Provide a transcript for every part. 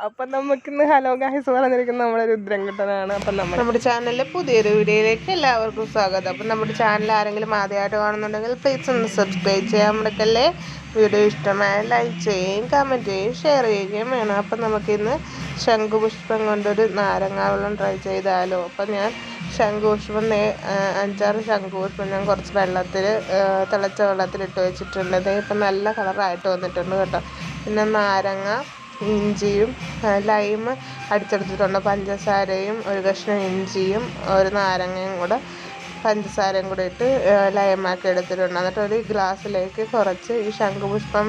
അപ്പം നമുക്കിന്ന് hello guys പറഞ്ഞിരിക്കുന്ന നമ്മുടെ രുദ്രൻകുട്ടനാണ്. അപ്പം നമ്മുടെ ചാനലിലെ പുതിയൊരു വീഡിയോയിലേക്ക് എല്ലാവർക്കും സ്വാഗതം. അപ്പം നമ്മുടെ ചാനൽ ആരെങ്കിലും ആദ്യമായിട്ട് കാണുന്നുണ്ടെങ്കിൽ പ്ലീസ് ഒന്ന് സബ്സ്ക്രൈബ് ചെയ്യാൻ നമ്മൾക്കല്ലേ. വീഡിയോ ഇഷ്ടമായ ലൈക്ക് ചെയ്യുകയും കമൻറ്റ് ചെയ്യുകയും ഷെയർ ചെയ്യുകയും വേണം. അപ്പം നമുക്കിന്ന് ശംഖുപുഷ്പം കൊണ്ടൊരു നാരങ്ങാ വെള്ളം ട്രൈ ചെയ്താലോ. അപ്പം ഞാൻ ശംഖുപുഷ്പം 5-6 ശംഖുപുഷ്പം ഞാൻ കുറച്ച് വെള്ളത്തിൽ തിളച്ച വെള്ളത്തിലിട്ട് വെച്ചിട്ടുണ്ട്. ഇപ്പം നല്ല കളറായിട്ട് വന്നിട്ടുണ്ട് കേട്ടോ. പിന്നെ നാരങ്ങ, ഇഞ്ചിയും ലൈം അടിച്ചെടുത്തിട്ടുണ്ട്. പഞ്ചസാരയും ഒരു കഷ്ണം ഇഞ്ചിയും ഒരു നാരങ്ങയും കൂടെ പഞ്ചസാരയും കൂടെ ഇട്ട് ലൈമാക്കി എടുത്തിട്ടുണ്ട്. എന്നിട്ട് ഒരു ഗ്ലാസ്സിലേക്ക് കുറച്ച് ഈ ശംഖുപുഷ്പം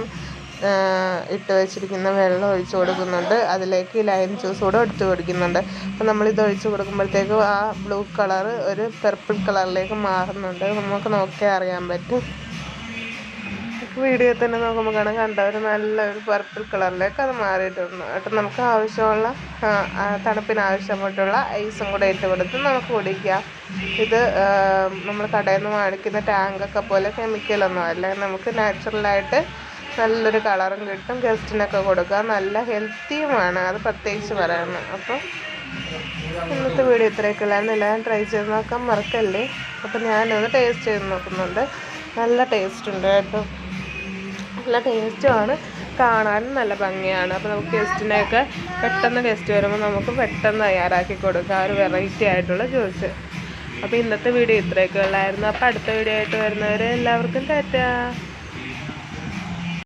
ഇട്ട് വെച്ചിരിക്കുന്ന വെള്ളം ഒഴിച്ച് കൊടുക്കുന്നുണ്ട്. അതിലേക്ക് ലൈം ജ്യൂസ് കൂടെ ഒഴിച്ച് കൊടുക്കുന്നുണ്ട്. അപ്പം നമ്മളിത് ഒഴിച്ച് കൊടുക്കുമ്പോഴത്തേക്കും ആ ബ്ലൂ കളർ ഒരു പർപ്പിൾ കളറിലേക്ക് മാറുന്നുണ്ട്. നമുക്ക് നോക്കിയാൽ അറിയാൻ പറ്റും. വീഡിയോ തന്നെ നോക്കുമ്പോൾ കാണാൻ കണ്ട ഒരു നല്ലൊരു പർപ്പിൾ കളറിലേക്ക് അത് മാറിയിട്ടുണ്ട്. എന്നിട്ട് നമുക്ക് ആവശ്യമുള്ള തണുപ്പിന് ആവശ്യമായിട്ടുള്ള ഐസും കൂടെ ഇട്ട് കൊടുത്ത് നമുക്ക് കുടിക്കാം. ഇത് നമ്മൾ കടയിൽ നിന്ന് മേടിക്കുന്ന ടാങ്കൊക്കെ പോലെ കെമിക്കലൊന്നും അല്ല. നമുക്ക് നാച്ചുറലായിട്ട് നല്ലൊരു കളറും കിട്ടും. ഗസ്റ്റിനൊക്കെ കൊടുക്കാം. നല്ല ഹെൽത്തിയുമാണ്, അത് പ്രത്യേകിച്ച് പറയുന്നത്. അപ്പം ഇന്നത്തെ വീഡിയോ ഇത്രയൊക്കെയുള്ളായിരുന്നു. എല്ലാവരും ട്രൈ ചെയ്ത് നോക്കാൻ മറക്കല്ലേ. അപ്പം ഞാനൊന്ന് ടേസ്റ്റ് ചെയ്ത് നോക്കുന്നുണ്ട്. നല്ല ടേസ്റ്റ് ഉണ്ട് കേട്ടോ. നല്ല ടേസ്റ്റുമാണ്, കാണാനും നല്ല ഭംഗിയാണ്. അപ്പോൾ നമുക്ക് ഗസ്റ്റിനെയൊക്കെ പെട്ടെന്ന് ഗസ്റ്റ് വരുമ്പോൾ നമുക്ക് പെട്ടെന്ന് തയ്യാറാക്കി കൊടുക്കാം ഒരു വെറൈറ്റി ആയിട്ടുള്ള ജ്യൂസ്. അപ്പോൾ ഇന്നത്തെ വീഡിയോ ഇത്രയൊക്കെ ഉള്ളായിരുന്നു. അപ്പോൾ അടുത്ത വീഡിയോ ആയിട്ട് വരുന്നവരെ എല്ലാവർക്കും ടാറ്റാ.